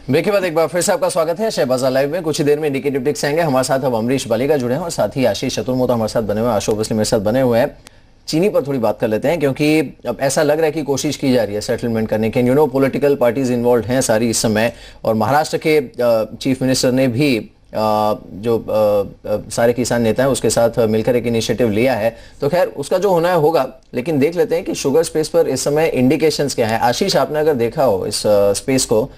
Break के बाद एक बार फिर से आपका स्वागत है शेयर बाजार लाइव में। कुछ ही देर में इंडिकेटिव टिक्स आएंगे। हमारे साथ अब अमरीश बालिका जुड़े हैं और साथ ही आशीष चतुर्मोता हमारे साथ बने हुए हैं, आशु ओबसली मेरे साथ बने हुए हैं। चीनी पर थोड़ी बात कर लेते हैं क्योंकि अब ऐसा लग रहा है कि कोशिश की जा रही है सेटलमेंट करने की। पॉलिटिकल पार्टीज इन्वॉल्व हैं सारी इस समय, और महाराष्ट्र के चीफ मिनिस्टर ने भी सारे किसान नेता हैं उसके साथ मिलकर एक इनिशिएटिव लिया है। तो खैर उसका जो होना है होगा, लेकिन देख लेते हैं कि शुगर स्पेस पर इस समय इंडिकेशंस क्या है। आशीष, आपने अगर देखा हो इस स्पेस को,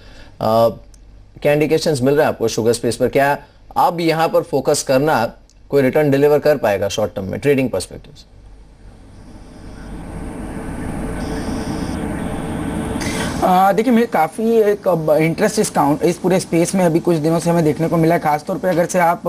क्या इंडिकेशंस मिल रहा है आपको शुगर स्पेस पर? क्या अब यहां पर फोकस करना कोई रिटर्न डिलीवर कर पाएगा शॉर्ट टर्म में ट्रेडिंग पर्सपेक्टिव से? देखिए, मैं काफ़ी एक इंटरेस्ट इस पूरे स्पेस में अभी कुछ दिनों से हमें देखने को मिला है। खासतौर पे अगर से आप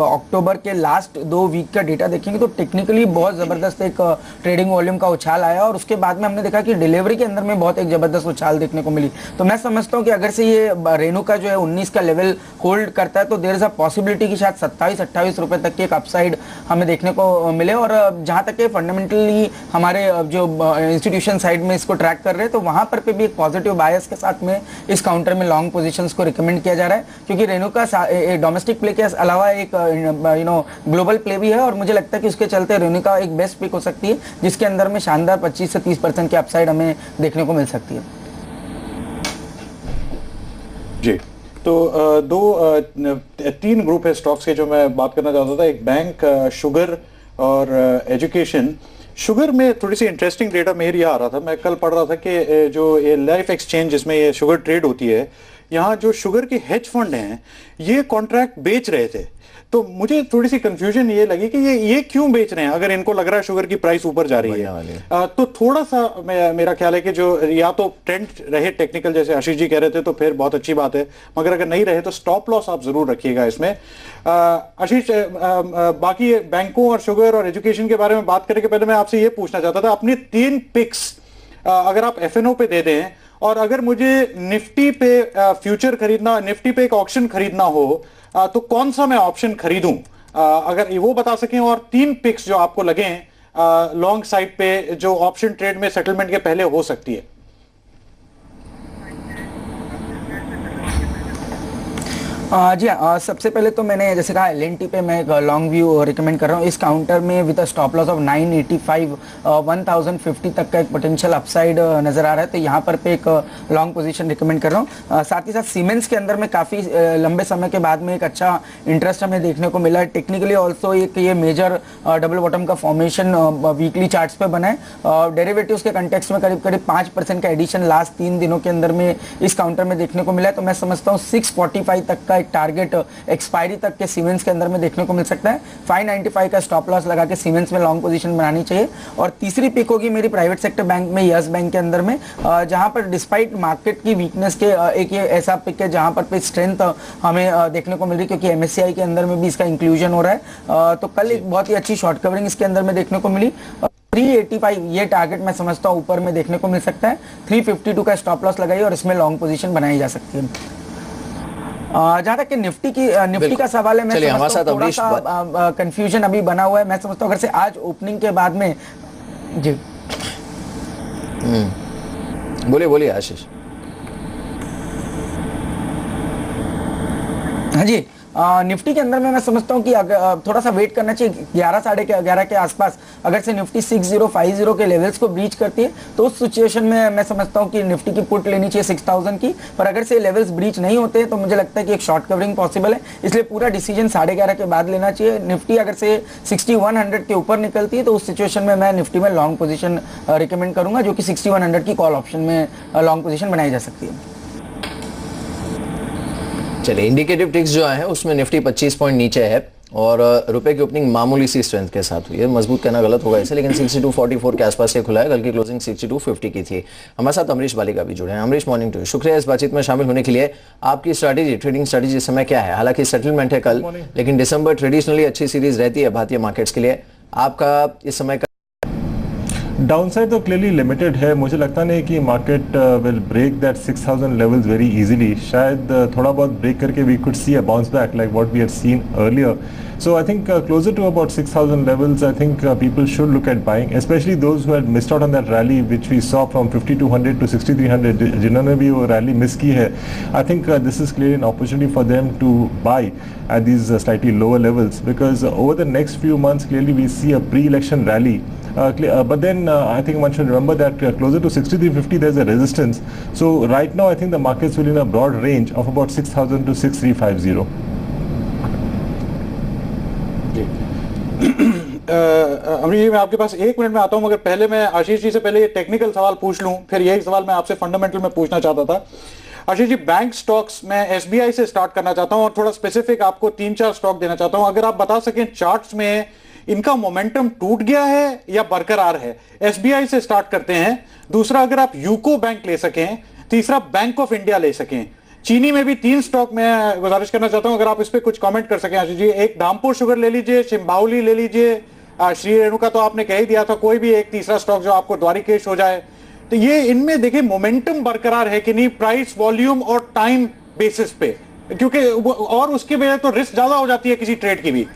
अक्टूबर के लास्ट 2 वीक का डेटा देखेंगे तो टेक्निकली बहुत ज़बरदस्त एक ट्रेडिंग वॉल्यूम का उछाल आया, और उसके बाद में हमने देखा कि डिलीवरी के अंदर में बहुत एक ज़बरदस्त उछाल देखने को मिली। तो मैं समझता हूँ कि अगर से ये रेनू का जो है 19 का लेवल होल्ड करता है तो देयर इज अ पॉसिबिलिटी कि शायद 27-28 रुपये तक की एक अपसाइड हमें देखने को मिले। और जहाँ तक ये फंडामेंटली हमारे जो इंस्टीट्यूशन साइड में इसको ट्रैक कर रहे हैं तो वहां पर भी एक पॉजिटिव बायस के साथ में इस काउंटर में लॉन्ग पोजीशंस को रिकमेंड किया जा रहा है, क्योंकि रेनू का डोमेस्टिक प्ले के अलावा एक ग्लोबल प्ले भी है, और मुझे लगता है कि उसके चलते रेनू का एक बेस्ट पिक हो सकती है जिसके अंदर में शानदार 25 से 30% की अपसाइड हमें देखने को मिल सकती है। जी, तो 3 ग्रुप है स्टॉक्स के जो मैं बात करना चाहता था। एक बैंक, शुगर और एजुकेशन। शुगर में थोड़ी सी इंटरेस्टिंग डेटा मेरे यहाँ आ रहा था। मैं कल पढ़ रहा था कि जो ये लाइफ एक्सचेंज जिसमें ये शुगर ट्रेड होती है, यहाँ जो शुगर के हेज फंड हैं ये कॉन्ट्रैक्ट बेच रहे थे। तो मुझे थोड़ी सी कंफ्यूजन ये लगी कि ये क्यों बेच रहे हैं अगर इनको लग रहा है शुगर की प्राइस ऊपर जा रही है। तो थोड़ा सा मेरा ख्याल है कि जो या तो ट्रेंड रहे टेक्निकल जैसे आशीष जी कह रहे थे तो फिर बहुत अच्छी बात है, मगर अगर नहीं रहे तो स्टॉप लॉस आप जरूर रखिएगा इसमें। आशीष, बाकी बैंकों और शुगर और एजुकेशन के बारे में बात करने के पहले मैं आपसे ये पूछना चाहता था, अपनी 3 पिक्स अगर आप FNO पे दे दें, और अगर मुझे निफ्टी पे फ्यूचर खरीदना, निफ्टी पे एक ऑप्शन खरीदना हो तो कौन सा मैं ऑप्शन खरीदूं, अगर वो बता सकें, और 3 पिक्स जो आपको लगे लॉन्ग साइड पे जो ऑप्शन ट्रेड में सेटलमेंट के पहले हो सकती है। जी हाँ, सबसे पहले तो मैंने जैसे कहा LNT पे मैं एक लॉन्ग व्यू रिकमेंड कर रहा हूँ इस काउंटर में विद स्टॉप लॉस ऑफ 985, 1050 तक का एक पोटेंशियल अपसाइड नजर आ रहा है, तो यहाँ पर पे एक लॉन्ग पोजीशन रिकमेंड कर रहा हूँ। साथ ही साथ सीमेंस के अंदर में काफ़ी लंबे समय के बाद में एक अच्छा इंटरेस्ट हमें देखने को मिला है। टेक्निकली ऑल्सो एक ये मेजर डबल बॉटम का फॉर्मेशन वीकली चार्ट्स पे बना है। डेरिवेटिव्स के कंटेक्स्ट में करीब करीब 5% का एडिशन लास्ट 3 दिनों के अंदर में इस काउंटर में देखने को मिला है। तो मैं समझता हूँ 645 तक का एक टारगेट एक्सपायरी तक के सीमेंस के अंदर में देखने को मिल सकता है। 595 का स्टॉप लॉस लगा के सीमेंस में लॉन्ग पोजीशन बनानी चाहिए। और तीसरी पिक होगी मेरी प्राइवेट सेक्टर बैंक में, यस बैंक के अंदर में, जहां पर डिस्पाइट मार्केट की वीकनेस के एक ये ऐसा पिक है जहां पर स्ट्रेंथ हमें देखने को मिल रही है, क्योंकि MSCI के अंदर में भी इसका इंक्लूजन हो रहा है। तो कल एक बहुत ही अच्छी शॉर्ट कवरिंग इसके अंदर में देखने को मिली। 385 ये टारगेट मैं समझता हूँ ऊपर में देखने को मिल सकता है। 352 का स्टॉप लॉस लगाइए और इसमें लॉन्ग पोजीशन बनाई जा सकती है। जहाँ तक कि निफ्टी का सवाल है, मैं समझता हूँ थोड़ा सा कंफ्यूजन अभी बना हुआ है। मैं समझता हूँ अगर से आज ओपनिंग के बाद में जी बोलिए आशीष। हाँ जी, निफ्टी के अंदर में मैं समझता हूँ कि थोड़ा सा वेट करना चाहिए। 11 साढ़े 11 के आसपास अगर से निफ्टी 6050 के लेवल्स को ब्रीच करती है तो उस सिचुएशन में मैं समझता हूँ कि निफ्टी की पुट लेनी चाहिए 6000 की। पर अगर से लेवल्स ब्रीच नहीं होते तो मुझे लगता है कि एक शॉर्ट कवरिंग पॉसिबल है, इसलिए पूरा डिसीजन 11:30 के बाद लेना चाहिए। निफ्टी अगर से 6100 के ऊपर निकलती है तो उस सिचुएशन में मैं निफ्टी में लॉन्ग पोजीशन रिकमेंड करूंगा, जो कि 6100 की कॉल ऑप्शन में लॉन्ग पोजीशन बनाई जा सकती है। चलिए, इंडिकेटिव टिक्स जो है उसमें निफ्टी 25 पॉइंट नीचे है और रुपए की ओपनिंग मामूली सी स्ट्रेंथ के साथ हुई है। मजबूत कहना गलत होगा इसे, लेकिन 6244 के आसपास ये खुला है। कल की क्लोजिंग 6250 की थी। हमारे साथ अमरीश बालिका भी जुड़े हैं। अमरीश, मॉर्निंग टू यू, शुक्रिया इस बातचीत में शामिल होने के लिए। आपकी स्ट्रैटेजी, ट्रेडिंग स्ट्रैटेजी इस समय क्या है? हालांकि सेटलमेंट है कल, लेकिन दिसंबर ट्रेडिशनली अच्छी सीरीज रहती है भारतीय मार्केट्स के लिए। आपका इस समय डाउनसाइड तो क्लियरली लिमिटेड है। मुझे लगता नहीं कि market will break that 6000 levels very easily. शायद थोड़ा बहुत ब्रेक करके we could see a bounce back like what we had seen earlier. So I think closer to about 6,000 levels, I think people should look at buying, especially those who had missed out on that rally which we saw from 5,200 to 6,300. जिन्होंने भी वो rally miss की है, I think this is clearly an opportunity for them to buy at these slightly lower levels, because over the next few months clearly we see a pre-election rally. But then I think one should remember that closer to 6350 there's a resistance. So right now I think the markets will in a broad range of about 6,000 to 6,350. Amrish जी, मैं आपके पास 1 minute में आता हूं, मगर पहले मैं आशीष जी से पहले ये टेक्निकल सवाल पूछ लूं, फिर यही सवाल मैं आपसे फंडामेंटल में पूछना चाहता था। आशीष जी, बैंक स्टॉक्स में एसबीआई से स्टार्ट करना चाहता हूं और थोड़ा स्पेसिफिक आपको 3-4 स्टॉक देना चाहता हूं। अगर आप बता सकें चार्ट्स में इनका मोमेंटम टूट गया है या बरकरार है। एसबीआई से स्टार्ट करते हैं। दूसरा, अगर आप यूको बैंक ले सकें। तीसरा, बैंक ऑफ इंडिया ले सकें। चीनी में भी 3 स्टॉक मैं गुजारिश करना चाहता हूं, अगर आप इस पे कुछ कमेंट कर सकें आशीष जी। एक धामपुर शुगर ले लीजिए, शिम्बाउली ले लीजिए, श्री रेणुका तो आपने कह ही दिया था, कोई भी एक तीसरा स्टॉक जो आपको द्वारिकेश हो जाए। तो ये इनमें देखिए मोमेंटम बरकरार है कि नहीं, प्राइस, वॉल्यूम और टाइम बेसिस पे, क्योंकि और उसकी वजह तो रिस्क ज्यादा हो जाती है किसी ट्रेड की भी।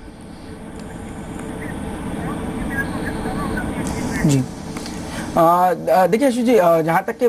जी देखिए आशीष जी, जहाँ तक कि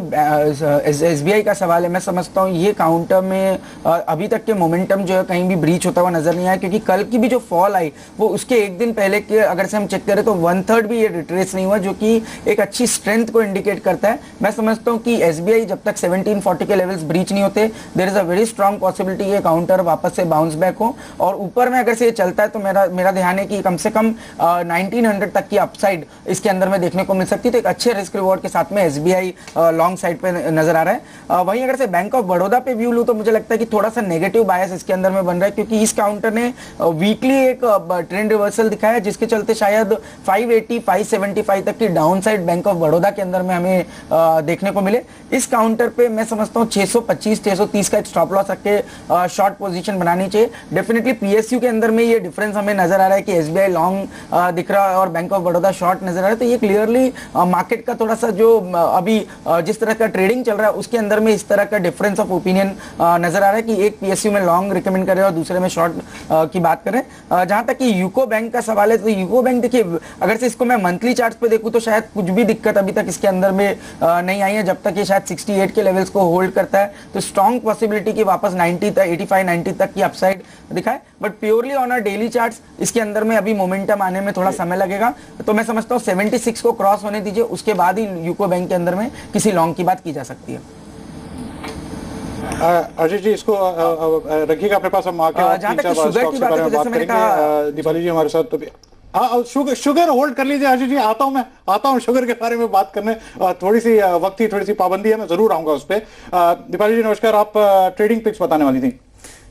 एसबीआई का सवाल है, मैं समझता हूँ ये काउंटर में अभी तक के मोमेंटम जो है कहीं भी ब्रीच होता हुआ नजर नहीं आया, क्योंकि कल की भी जो फॉल आई वो उसके एक दिन पहले के अगर से हम चेक करें तो 1/3 भी ये रिट्रेस नहीं हुआ, जो कि एक अच्छी स्ट्रेंथ को इंडिकेट करता है। मैं समझता हूँ कि एसबीआई जब तक 1740 के लेवल्स ब्रीच नहीं होते, there is a very strong possibility ये काउंटर वापस से बाउंस बैक हो, और ऊपर में अगर से ये चलता है तो मेरा ध्यान है कि कम से कम 1900 तक की अपसाइड इसके अंदर में देखने को मिल सकती है। तो एक अच्छे रिस्क रिवॉर्ड के साथ में एसबीआई लॉन्ग साइड पे नजर आ रहा है। वहीं अगर से बैंक ऑफ बड़ौदा पे व्यू लूं तो मुझे लगता है कि थोड़ा सा नेगेटिव बायस इसके अंदर में बन रहा है, क्योंकि इस काउंटर ने वीकली एक ट्रेंड रिवर्सल दिखाया, जिसके चलते शायद 580 575 तक की down side bank of Baroda के अंदर में हमें देखने को मिले। इस काउंटर पे मैं समझता हूँ 625 630 का एक स्टॉप लॉस रख के शॉर्ट पोजीशन बनानी चाहिए। डेफिनेटली पीएसयू के अंदर में ये डिफरेंस हमें नजर आ रहा है कि एसबीआई लॉन्ग दिख रहा है और बैंक ऑफ बड़ौदा शॉर्ट नजर आ रहा है। तो ये क्लियरली मार्केट का थोड़ा सा जो अभी जिस तरह का ट्रेडिंग चल रहा है उसके अंदर में इस तरह का डिफरेंस ऑफ ओपिनियन नजर आ रहा है कि एक पीएसयू में लॉन्ग रिकमेंड करें और दूसरे में शॉर्ट की बात करें। जहां तक कि यूको बैंक का सवाल है, तो यूको बैंक देखिए, अगर से इसको मैं मंथली चार्ट्स पे देखूं तो शायद कुछ भी दिक्कत अभी तक इसके अंदर में नहीं आई है। जब तक ये शायद 68 के लेवल्स को होल्ड करता है तो स्ट्रॉन्ग पॉसिबिलिटी की वापस 90 तक 85 90 तक की अपसाइड दिखाए, but purely on a daily charts इसके अंदर में अभी मोमेंटम आने में थोड़ा समय लगेगा। तो मैं समझता हूँ 76 को क्रॉस होने दीजिए, उसके बाद ही यूको बैंक के अंदर में किसी लॉन्ग की बात की जा सकती है। अजय जी, इसको रखिएगा अपने पास, हम आके जहाँ तक शुगर की बात है तो जैसे मैंने कहा, दीपाली जी हमारे साथ तो शुगर होल्ड कर लीजिए आशीष जी, आता हूं शुगर के बारे में बात करने। थोड़ी सी वक्त की थोड़ी सी पाबंदी है, मैं जरूर आऊंगा उस पर। दीपाली जी नमस्कार, आप ट्रेडिंग पिक्स बताने वाली थी।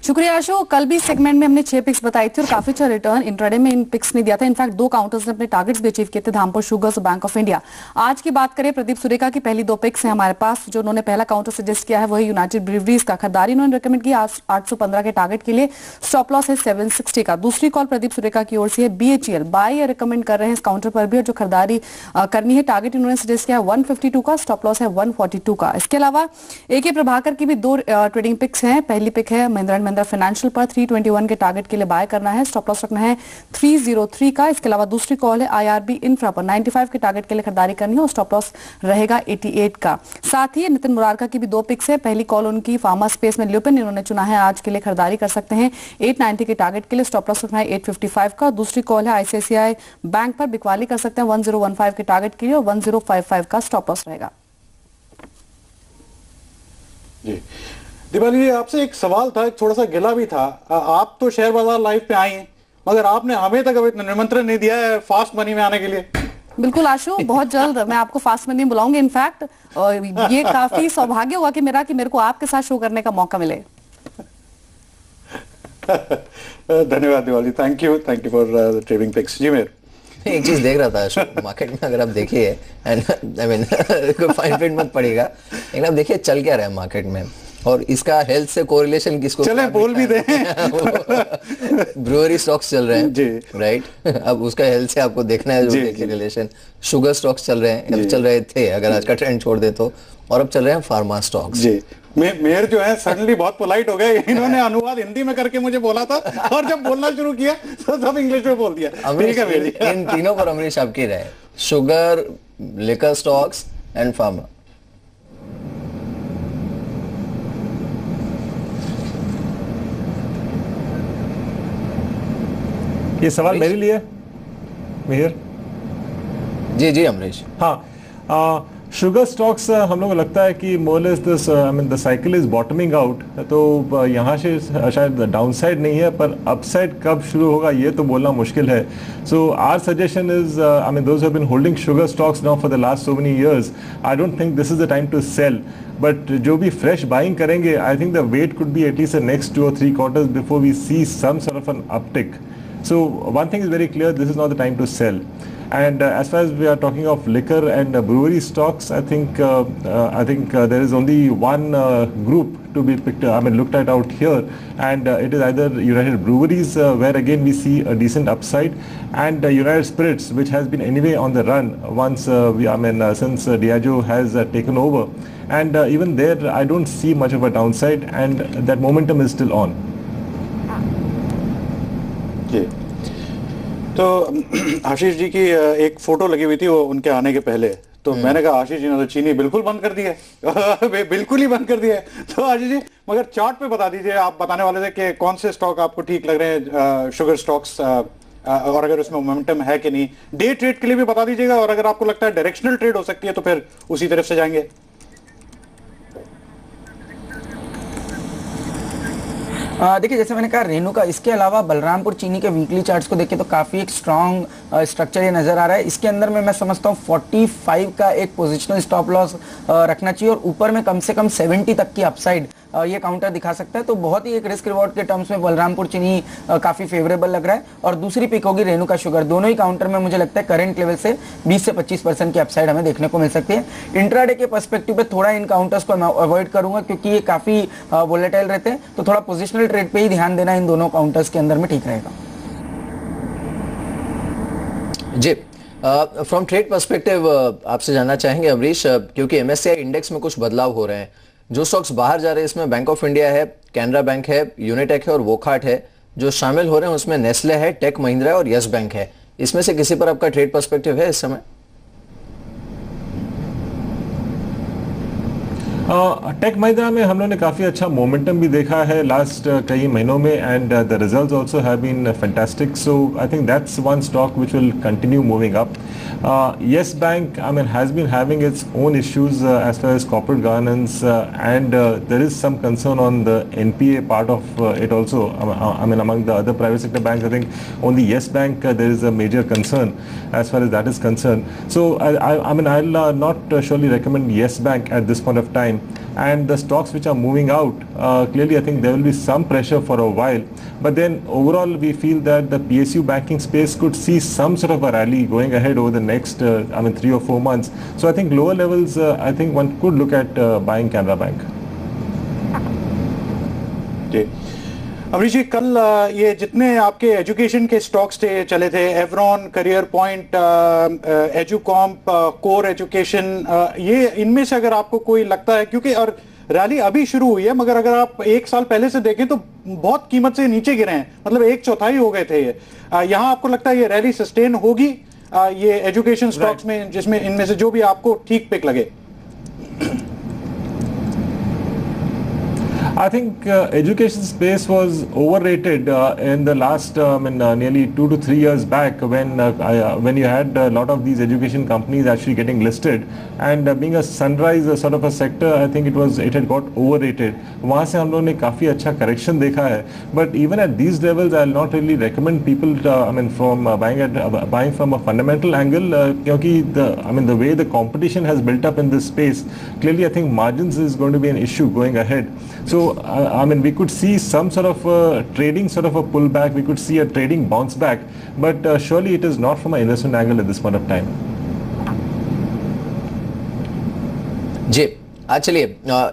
शुक्रिया आशु। कल भी सेगमेंट में हमने 6 पिक्स बताई थी और काफी अच्छा रिटर्न इंट्राडे में इन पिक्स ने दिया था। इनफैक्ट 2 काउंटर्स ने अपने टारगेट्स भी अचीव किए थे, धामपुर शुगर्स और बैंक ऑफ इंडिया। आज की बात करें, प्रदीप सुरेखा की पहली 2 पिक्स हैं हमारे पास। जो उन्होंने पहला काउंटर सजेस्ट किया है वही यूनाइटेड ब्रीवरीज का खरीदारी उन्होंने रिकमेंड किया 815 के टारगेट के लिए, स्टॉप लॉस है 760 का। दूसरी कॉल प्रदीप सुरेखा की ओर से है बीएचईएल, बाय रिकमेंड कर रहे हैं इस काउंटर पर भी, और जो खरीदारी करनी है टारगेट इन्होंने सजेस्ट किया है 152 का, स्टॉप लॉस है 142 का। इसके अलावा एके प्रभाकर की भी 2 ट्रेडिंग पिक्स हैं। पहली पिक है महिंद्रा एंड महिंद्रा फाइनेंशियल पर 321 के टारगेट के लिए बाय करना है, स्टॉप लॉस रखना है 303 का। इसके अलावा दूसरी कॉल है आईआरबी इंफ्रा पर 95 के टारगेट के लिए खरीदारी करनी है और स्टॉप लॉस रहेगा 88 का। साथ ही नितिन मुरारका की भी 2 पिक्स है। पहली कॉल उनकी फार्मा स्पेस में ल्यूपिन इन्होंने चुना है, आज के लिए खरीदारी कर सकते हैं 890 के टारगेट के लिए, स्टॉप लॉस रखना है 855 का। दूसरी कॉल है आईसीआईसीआई बैंक पर, बिकवाली कर सकते हैं 1015 के टारगेट के लिए और 1055 का स्टॉप लॉस रहेगा। जी दीपाली जी, आपसे एक सवाल था, एक थोड़ा सा गिला भी था। आप तो शेयर बाजार लाइव पे आई हैं, मगर आपने हमें तक अभी निमंत्रण नहीं दिया है फास्ट मनी में आने के लिए। बिल्कुल आशु, बहुत जल्द मैं आपको फास्ट मनी में बुलाऊंगी। इनफैक्ट ये काफी सौभाग्य हुआ कि मेरे को आपके साथ शो करने का मौका मिले। धन्यवाद Deepali, thank you for trading picks. जी मेरे एक चीज देख रहा था मार्केट में, अगर आप देखिए, एंड आई मीन कोई फाइन प्रिंट मत पड़ेगा, लेकिन आप देखिए चल क्या रहा है मार्केट में। और इसका हेल्थ से कोरिलेशन किसको चले बोल भी दें। ब्रूअरी स्टॉक्स चल रहे हैं जी। राइट। अब उसका हेल्थ से आपको देखना है जी, जो रिलेशन। शुगर स्टॉक्स चल रहे हैं, अब चल रहे थे अगर आज का ट्रेंड छोड़ दे तो, और अब चल रहे हैं फार्मा स्टॉक्स। जी। मेयर जो है सडनली बहुत पोलाइट हो गए, इन्होंने अनुवाद हिंदी में करके मुझे बोला था और जब बोलना शुरू किया तो सब इंग्लिश में बोल दिया। ठीक है मेयर जी। इन तीनों पर अमरीश आपकी राय, sugar, liquor stocks and pharma. ये सवाल मेरे लिए मेहर। जी जी अमरीश। हाँ, शुगर स्टॉक्स हम लोग को लगता है कि more or less this I mean the cycle is bottoming out, तो यहाँ से शायद डाउनसाइड नहीं है, पर अपसाइड कब शुरू होगा ये तो बोलना मुश्किल है। So our suggestion is I mean those have been holding sugar stocks now for the last so many years, I don't think this is the time to sell, but जो भी फ्रेश बाइंग करेंगे I think the wait could be at least the next 2 or 3 quarters before we see some sort of an uptick. So one thing is very clear, this is not the time to sell. And as far as we are talking of liquor and brewery stocks, I think there is only one group to be picked, looked at out here, and it is either United Breweries, where again we see a decent upside, and United Spirits, which has been anyway on the run once since Diageo has taken over, and even there I don't see much of a downside, and that momentum is still on. जी। तो आशीष जी की एक photo लगी हुई थी वो उनके आने के पहले, तो मैंने कहा आशीष जी ने तो चीनी बिल्कुल बंद कर दी है। बिल्कुल ही बंद कर दिया है। तो आशीष जी मगर चार्ट पे बता दीजिए, आप बताने वाले थे कि कौन से स्टॉक आपको ठीक लग रहे हैं शुगर स्टॉक्स, और अगर उसमें मोमेंटम है कि नहीं। डे ट्रेड के लिए भी बता दीजिएगा, और अगर आपको लगता है डायरेक्शनल ट्रेड हो सकती है तो फिर उसी तरफ से जाएंगे। देखिए जैसे मैंने कहा रेणुका, इसके अलावा बलरामपुर चीनी के वीकली चार्ट्स को देखें तो काफ़ी एक स्ट्रॉन्ग स्ट्रक्चर ये नज़र आ रहा है। इसके अंदर में मैं समझता हूँ 45 का एक पोजिशनल स्टॉप लॉस रखना चाहिए, और ऊपर में कम से कम 70 तक की अपसाइड ये काउंटर दिखा सकता है। तो बहुत ही एक रिस्क रिवॉर्ड के टर्म्स में बलरामपुर चीनी काफ़ी फेवरेबल लग रहा है। और दूसरी पिक होगी रेणुका शुगर। दोनों ही काउंटर में मुझे लगता है करंट लेवल से 20 से 25% की अपसाइड हमें देखने को मिल सकती है। इंट्राडे के पर्सपेक्टिव पे थोड़ा इन काउंटर्स को मैं अवॉइड करूंगा, क्योंकि ये काफ़ी वोलेटाइल रहते हैं, तो थोड़ा पोजिशनल ट्रेड पे ही ध्यान देना इन दोनों काउंटर्स के अंदर में ठीक रहेगा। जी, फ्रॉम ट्रेड पर्सपेक्टिव आपसे जानना चाहेंगे अमरीश, क्योंकि MSCI इंडेक्स में कुछ बदलाव हो रहे हैं। जो स्टॉक्स बाहर जा रहे हैं इसमें बैंक ऑफ इंडिया है, कैनरा बैंक है, यूनिटेक है और वोकहार्ट है। जो शामिल हो रहे हैं उसमें नेस्ले है, टेक महिंद्रा और यस बैंक है। इसमें से किसी पर आपका ट्रेड पर्सपेक्टिव है इस समय? टेक महिंद्रा में हम लोगों ने काफ़ी अच्छा मोमेंटम भी देखा है लास्ट कई महीनों में, and the results also have been fantastic, so I think that's one stock which will continue moving up. Yes Bank, has been having its own issues as far as corporate governance, and there is some concern on the NPA part of it also. Among the other private sector banks, I think only Yes Bank there is a major concern as far as that is concerned. So I'll not surely recommend Yes Bank at this point of time. And the stocks which are moving out, clearly I think there will be some pressure for a while, but then overall we feel that the PSU banking space could see some sort of a rally going ahead over the next 3 or 4 months. So I think lower levels, I think one could look at buying Canara Bank. जी अमरीश जी, कल ये जितने आपके education के stocks चले थे, Everonn, Career Point, Educomp, Core Education, ये इनमें से अगर आपको कोई लगता है, क्योंकि और रैली अभी शुरू हुई है, मगर अगर आप 1 साल पहले से देखें तो बहुत कीमत से नीचे गिरे हैं, मतलब 1/4 हो गए थे ये। यहाँ आपको लगता है ये रैली सस्टेन होगी ये एजुकेशन स्टॉक्स में, जिसमें इनमें से जो भी आपको ठीक पिक लगे? I think education space was overrated in the last nearly 2 to 3 years back, when you had a lot of these education companies actually getting listed, and being a sunrise sort of a sector, I think it had got overrated. वहाँ से हम लोगों ने काफ़ी अच्छा correction देखा है, but even at these levels I'll not really recommend people from buying from a fundamental angle, क्योंकि the way the competition has built up in this space, clearly I think margins is going to be an issue going ahead. So we could see some sort of trading sort of a pullback, we could see a trading bounce back, but surely it is not from an investment angle at this point of time. जी, आज चलिए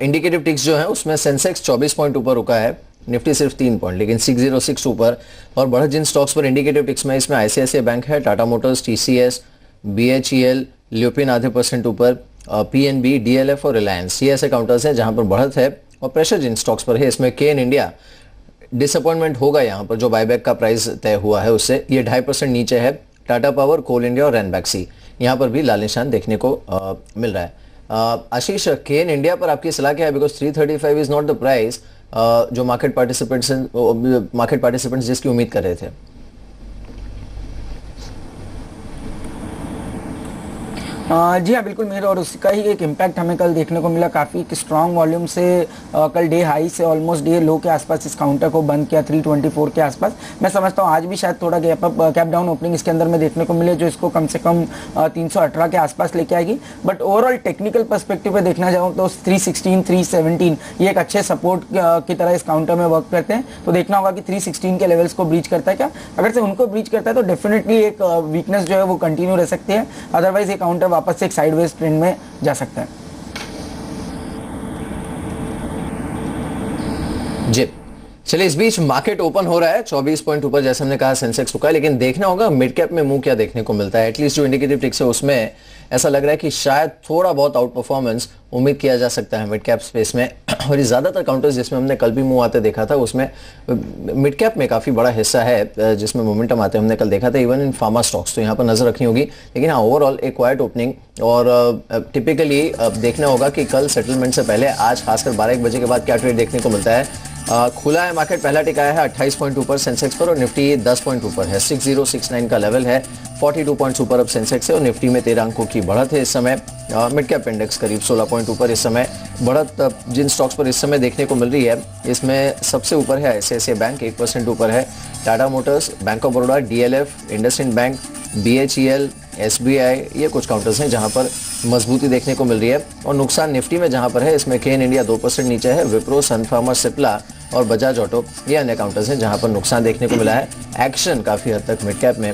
indicative ticks जो है उसमें Sensex 24 point ऊपर रुका है, Nifty सिर्फ 3 point, लेकिन 606 ऊपर। और बढ़त जिन स्टॉक्स पर इंडिकेटिव टिक्स में, इसमें आईसीआईसीआई बैंक है, Tata Motors, TCS, BHEL, lupin आधे % ऊपर, पीएनबी, डीएलएफ और रिलायंस, ये ऐसे काउंटर्स हैं जहां पर बढ़त है। और प्रेशर जिन स्टॉक्स पर है, इसमें केएन इंडिया डिसअपॉइंटमेंट होगा यहाँ पर, जो बायबैक का प्राइस तय हुआ है उससे, ये 2.5% नीचे है। टाटा पावर, कोल इंडिया और रैनबैक्सी, यहाँ पर भी लाल निशान देखने को मिल रहा है। आशीष, केएन इंडिया पर आपकी सलाह क्या है? Because 335 is not the price जो मार्केट पार्टिसिपेंट्स जिसकी उम्मीद कर रहे थे। जी हाँ, बिल्कुल मेरे, और उसका ही एक इम्पैक्ट हमें कल देखने को मिला। काफ़ी स्ट्रांग वॉल्यूम से कल डे हाई से ऑलमोस्ट डे लो के आसपास इस काउंटर को बंद किया, 324 के आसपास। मैं समझता हूँ आज भी शायद थोड़ा कैप डाउन ओपनिंग इसके अंदर में देखने को मिले, जो इसको कम से कम 318 के आसपास लेके आएगी। बट ओवरऑल टेक्निकल पर्सपेक्टिव पे देखना चाहूँ तो 316, 317 ये एक अच्छे सपोर्ट की तरह इस काउंटर में वर्क करते हैं। तो देखना होगा कि 316 के लेवल्स को ब्रीच करता है क्या। अगर से उनको ब्रीच करता है तो डेफिनेटली एक वीकनेस जो है वो कंटिन्यू रह सकती है, अदरवाइज ये काउंटर वापस से एक साइडवेज ट्रेंड में जा सकता है। जी चलिए, इस बीच मार्केट ओपन हो रहा है 24 पॉइंट ऊपर, जैसे हमने कहा सेंसेक्स रुका है, लेकिन देखना होगा मिड कैप में मूव क्या देखने को मिलता है। एटलीस्ट जो इंडिकेटिव टिक्स है उसमें ऐसा लग रहा है कि शायद थोड़ा बहुत आउट परफॉर्मेंस उम्मीद किया जा सकता है मिड कैप स्पेस में। और ये ज्यादातर काउंटर्स जिसमें हमने कल भी मूव आते देखा था, उसमें मिड कैप में काफी बड़ा हिस्सा है जिसमें मोमेंटम आते हमने कल देखा था, इवन इन फार्मा स्टॉक्स, तो यहाँ पर नजर रखनी होगी। लेकिन हाँ, ओवरऑल एक क्वाइट ओपनिंग, और टिपिकली देखना होगा कि कल सेटलमेंट से पहले आज खासकर 12-1 बजे के बाद क्या ट्रेड देखने को मिलता है। खुला है मार्केट, पहला टिकाया है 28 पॉइंट ऊपर सेंसेक्स पर, और निफ्टी 10 पॉइंट ऊपर है, 6069 का लेवल है, 42 पॉइंट्स ऊपर अब सेंसेक्स है, और निफ्टी में 13 अंकों की बढ़त है इस समय। मिड कैप इंडेक्स करीब 16 पॉइंट ऊपर इस समय। बढ़त जिन स्टॉक्स पर इस समय देखने को मिल रही है, इसमें सबसे ऊपर है आईसीआईसीआई बैंक, 1% ऊपर है, Tata Motors, bank of Baroda, DLF, IndusInd bank, BHEL, SBI, ये कुछ काउंटर्स हैं जहां पर मजबूती देखने को मिल रही है। और नुकसान निफ्टी में जहां पर है, इसमें केएन इंडिया 2% नीचे है, विप्रो, सन फार्मा, सिप्ला और बजाज ऑटो, ये अन्य काउंटर्स हैं जहां पर नुकसान देखने को मिला है। एक्शन काफी हद तक मिड कैप में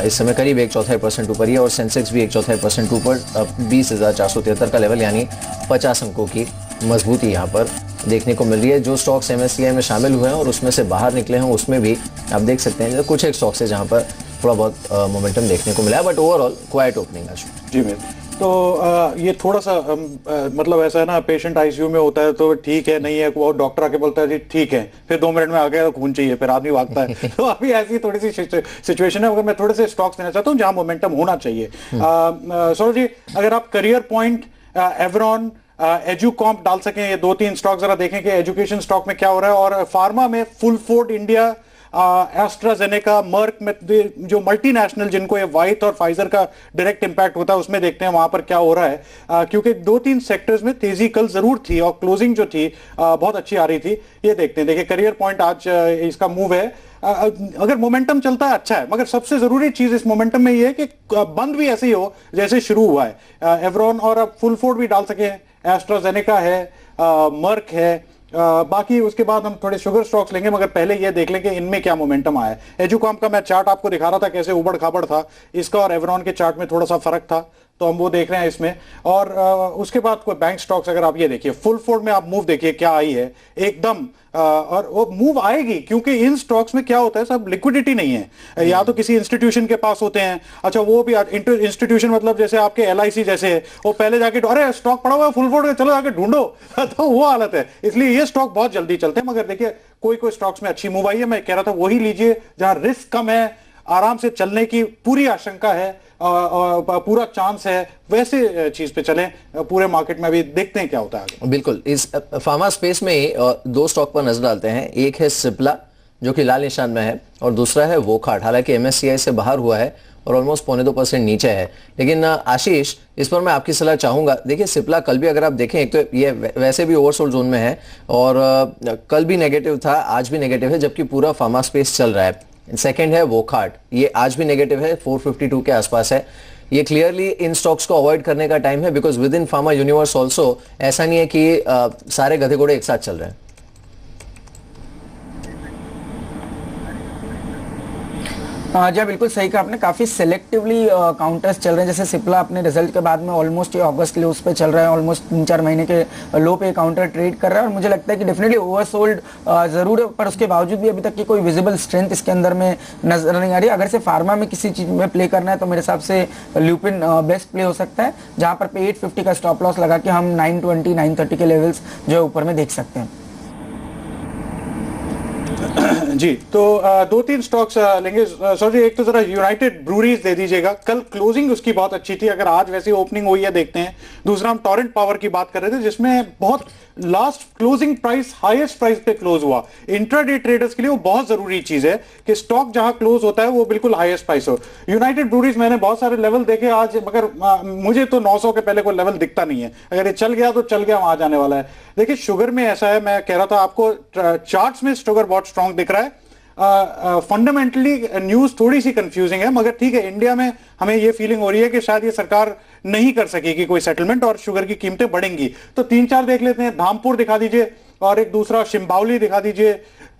इस समय करीब 1/4% ऊपर है, और सेंसेक्स भी 1/4% ऊपर, 20,473 का लेवल, यानी 50 अंकों की मजबूती यहाँ पर देखने को मिल रही है। जो स्टॉक्स एमएससीआई में शामिल हुए हैं और उसमें से बाहर निकले हैं, उसमें भी आप देख सकते हैं कुछ एक स्टॉक्स है जहां पर थोड़ा बहुत मोमेंटम देखने को मिला है, बट ओवरऑल क्वाइट ओपनिंग है। जी मेर, तो ये थोड़ा सा मतलब ऐसा है ना, पेशेंट आईसीयू में होता है तो ठीक है, नहीं है, वो डॉक्टर आके बोलता है जी ठीक है, फिर 2 मिनट में आ गया तो खून चाहिए, फिर आदमी भागता है। तो अभी ऐसी थोड़ी सी सिचुएशन है। अगर मैं थोड़े से स्टॉक्स देना चाहता हूँ जहां मोमेंटम होना चाहिए। सौरभ जी, अगर आप करियर पॉइंट, एवरॉन, एजुकॉम्प डाल सकें, ये 2-3 स्टॉक जरा देखें कि एजुकेशन स्टॉक में क्या हो रहा है। और फार्मा में फुलफोर्ड इंडिया, एस्ट्राजेनेका, मर्क में जो मल्टीनेशनल जिनको ये वाइट और फाइजर का डायरेक्ट इंपैक्ट होता है, उसमें देखते हैं वहां पर क्या हो रहा है। क्योंकि 2-3 सेक्टर्स में तेजी कल जरूर थी और क्लोजिंग जो थी बहुत अच्छी आ रही थी। ये देखते हैं, देखिए करियर पॉइंट आज इसका मूव है। अगर मोमेंटम चलता है अच्छा है, मगर सबसे जरूरी चीज इस मोमेंटम में ये है कि बंद भी ऐसे ही हो जैसे शुरू हुआ है। एवरॉन और अब फुलफोर्ड भी डाल सके, एस्ट्राजेनेका है, मर्क है। बाकी उसके बाद हम थोड़े शुगर स्टॉक्स लेंगे, मगर पहले ये देख लें कि इनमें क्या मोमेंटम आया है। एजुकॉम का मैं चार्ट आपको दिखा रहा था कैसे उबड़ खाबड़ था, इसका और एवरॉन के चार्ट में थोड़ा सा फर्क था, तो हम वो देख रहे हैं इसमें। और उसके बाद कोई बैंक स्टॉक्स, अगर आप ये देखिए फुलफोर्ड में आप मूव देखिए क्या आई है एकदम, और वो मूव आएगी क्योंकि इन स्टॉक्स में क्या होता है, सब लिक्विडिटी नहीं है, या तो किसी इंस्टीट्यूशन के पास होते हैं। अच्छा, वो भी इंस्टीट्यूशन मतलब जैसे आपके एलआईसी जैसे है, वो पहले जाके अरे स्टॉक पड़ा हुआ है फुलफोर्ड, चलो जाके ढूंढो। तो वो हालत है, इसलिए ये स्टॉक बहुत जल्दी चलते हैं। मगर देखिए कोई कोई स्टॉक्स में अच्छी मूव आई है, मैं कह रहा था वही लीजिए जहां रिस्क कम है, आराम से चलने की पूरी आशंका है, पूरा चांस है, वैसे चीज पे चलें। पूरे मार्केट में अभी देखते हैं क्या होता है आगे। बिल्कुल, इस फार्मा स्पेस में ही 2 स्टॉक पर नजर डालते हैं। एक है सिप्ला जो कि लाल निशान में है, और दूसरा है वोखाट, हालांकि एमएससीआई से बाहर हुआ है और ऑलमोस्ट 0.25% नीचे है। लेकिन आशीष, इस पर मैं आपकी सलाह चाहूंगा। देखिए सिप्ला कल भी अगर आप देखें, एक तो ये वैसे भी ओवरसोल्ड जोन में है, और कल भी नेगेटिव था, आज भी नेगेटिव है, जबकि पूरा फार्मा स्पेस चल रहा है। सेकंड है वोखाट, ये आज भी नेगेटिव है, 452 के आसपास है। ये क्लियरली इन स्टॉक्स को अवॉइड करने का टाइम है, because with in pharma universe also ऐसा नहीं है कि सारे गधे घोड़े एक साथ चल रहे हैं। जी बिल्कुल सही कहा आपने, काफी सिलेक्टिवली काउंटर्स चल रहे हैं। जैसे सिप्ला अपने रिजल्ट के बाद में ऑलमोस्ट ये अगस्त लोस पे चल रहा है, ऑलमोस्ट 3-4 महीने के लो पे काउंटर ट्रेड कर रहा है और मुझे लगता है कि डेफिनेटली ओवरसोल्ड जरूर है, पर उसके बावजूद भी अभी तक की कोई विजिबल स्ट्रेंथ इसके अंदर में नजर नहीं आ रही। अगर से फार्मा में किसी चीज में प्ले करना है तो मेरे हिसाब से ल्यूपिन बेस्ट प्ले हो सकता है, जहां पर पे 850 का स्टॉप लॉस लगा के हम 920 930 के लेवल्स जो है ऊपर में देख सकते हैं। जी, तो 2-3 स्टॉक्स लेंगे सर जी। एक तो जरा यूनाइटेड ब्रूरीज दे दीजिएगा, कल क्लोजिंग उसकी बहुत अच्छी थी, अगर आज वैसी ओपनिंग हुई है देखते हैं। दूसरा हम टोरेंट पावर की बात कर रहे थे, जिसमें बहुत last closing price highest price पे क्लोज हुआ। इंट्राडे ट्रेडर्स के लिए वो बहुत जरूरी चीज है कि स्टॉक जहां क्लोज होता है वो बिल्कुल हाईएस्ट प्राइस हो। यूनाइटेड ब्रूरीज मैंने बहुत सारे लेवल देखे आज, मगर मुझे तो 900 के पहले कोई लेवल दिखता नहीं है। अगर ये चल गया तो चल गया, वहां जाने वाला है। देखिए शुगर में ऐसा है, मैं कह रहा था आपको, चार्ट्स में शुगर बहुत स्ट्रांग दिख रहा है। फंडामेंटली न्यूज थोड़ी सी कंफ्यूजिंग है, मगर ठीक है, इंडिया में हमें ये फीलिंग हो रही है कि शायद ये सरकार नहीं कर सकेगी कोई सेटलमेंट और शुगर की कीमतें बढ़ेंगी। तो 3-4 देख लेते हैं। धामपुर दिखा दीजिए और एक दूसरा शिम्बावली दिखा दीजिए।